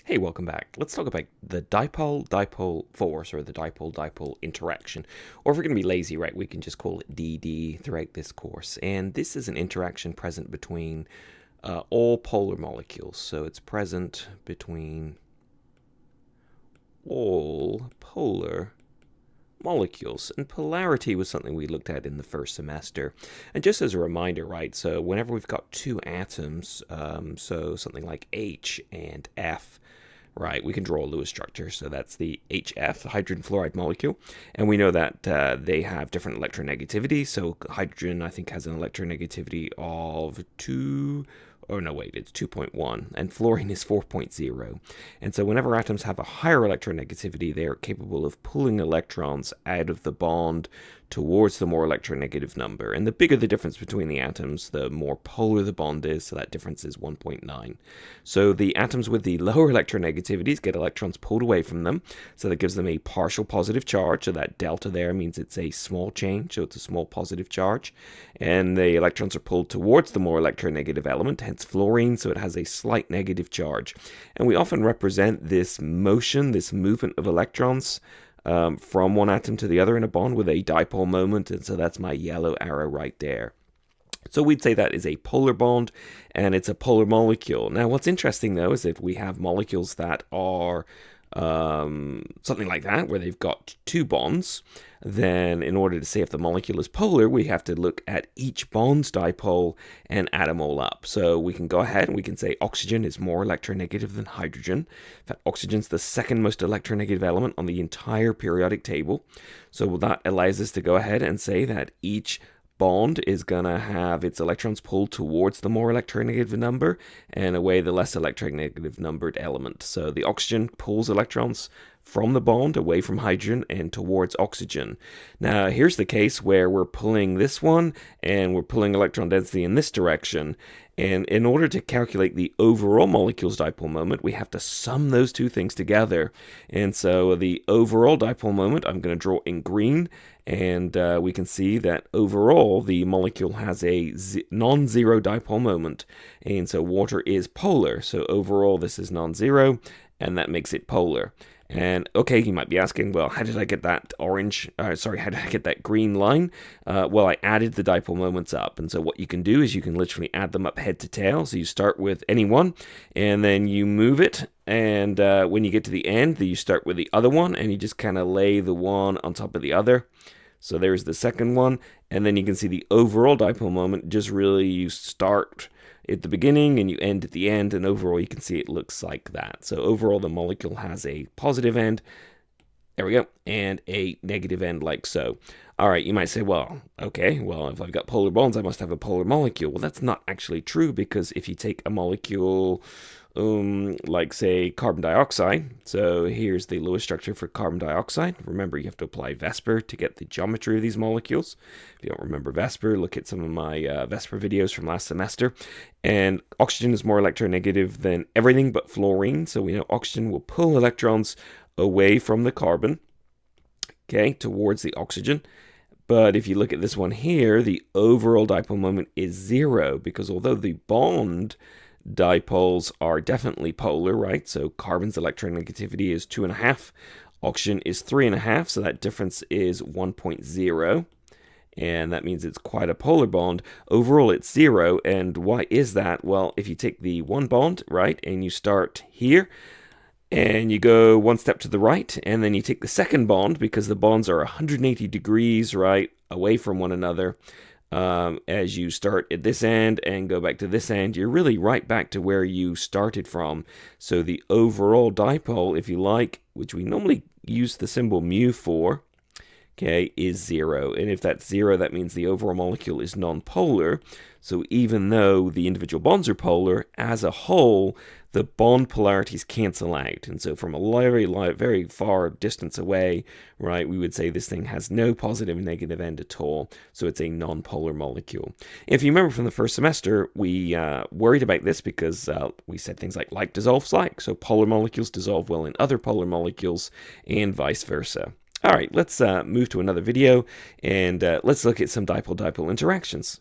Hey, welcome back. Let's talk about the dipole-dipole force, or the dipole-dipole interaction. Or if we're going to be lazy, right, we can just call it DD throughout this course. And this is an interaction present between all polar molecules. So it's present between all polar molecules. And polarity was something we looked at in the first semester. And just as a reminder, right, so whenever we've got two atoms, so something like H and F, right, we can draw a Lewis structure. So that's the HF, the hydrogen fluoride molecule. And we know that they have different electronegativity. So hydrogen, I think, has an electronegativity of 2. Oh, no, wait, it's 2.1, and fluorine is 4.0. And so whenever atoms have a higher electronegativity, they are capable of pulling electrons out of the bond towards the more electronegative number. And the bigger the difference between the atoms, the more polar the bond is, so that difference is 1.9. So the atoms with the lower electronegativities get electrons pulled away from them, so that gives them a partial positive charge, so that delta there means it's a small change, so it's a small positive charge. And the electrons are pulled towards the more electronegative element, hence fluorine, so it has a slight negative charge. And we often represent this motion, this movement of electrons from one atom to the other in a bond with a dipole moment, and so that's my yellow arrow right there. So we'd say that is a polar bond, and it's a polar molecule. Now, what's interesting, though, is if we have molecules that are something like that, where they've got two bonds, then in order to say if the molecule is polar, we have to look at each bond's dipole and add them all up. So we can go ahead and we can say oxygen is more electronegative than hydrogen. In fact, oxygen's the second most electronegative element on the entire periodic table. So that allows us to go ahead and say that each bond is going to have its electrons pulled towards the more electronegative number and away the less electronegative numbered element. So the oxygen pulls electrons from the bond away from hydrogen and towards oxygen. Now, here's the case where we're pulling this one and we're pulling electron density in this direction. And in order to calculate the overall molecule's dipole moment, we have to sum those two things together. And so the overall dipole moment, I'm going to draw in green. And we can see that overall, the molecule has a non-zero dipole moment. And so water is polar. So overall, this is non-zero, and that makes it polar. And okay, you might be asking, well, how did I get that how did I get that green line? Well, I added the dipole moments up. And so what you can do is you can literally add them up head to tail. So you start with any one, and then you move it. And when you get to the end, you start with the other one, and you just kind of lay the one on top of the other. So there's the second one. And then you can see the overall dipole moment. Just really, you start at the beginning and you end at the end, and overall you can see it looks like that. So overall the molecule has a positive end, there we go, and a negative end like so. All right, you might say, well, okay, well, if I've got polar bonds, I must have a polar molecule. Well, that's not actually true, because if you take a molecule like, say, carbon dioxide, so here's the Lewis structure for carbon dioxide. Remember, you have to apply VSEPR to get the geometry of these molecules. If you don't remember VSEPR, look at some of my VSEPR videos from last semester. And oxygen is more electronegative than everything but fluorine, so we know oxygen will pull electrons away from the carbon, okay, towards the oxygen. But if you look at this one here, the overall dipole moment is 0, because although the bond dipoles are definitely polar, right? So carbon's electronegativity is 2.5, oxygen is 3.5, so that difference is 1.0. And that means it's quite a polar bond. Overall, it's 0. And why is that? Well, if you take the one bond, right, and you start here, and you go one step to the right, and then you take the second bond, because the bonds are 180 degrees, right, away from one another. As you start at this end and go back to this end, you're really right back to where you started from. So the overall dipole, if you like, which we normally use the symbol mu for, okay, is 0. And if that's 0, that means the overall molecule is nonpolar. So even though the individual bonds are polar, as a whole, the bond polarities cancel out. And so from a very far distance away, right, we would say this thing has no positive and negative end at all. So it's a nonpolar molecule. If you remember from the first semester, we worried about this because we said things like dissolves like. So polar molecules dissolve well in other polar molecules and vice versa. All right, let's move to another video, and let's look at some dipole-dipole interactions.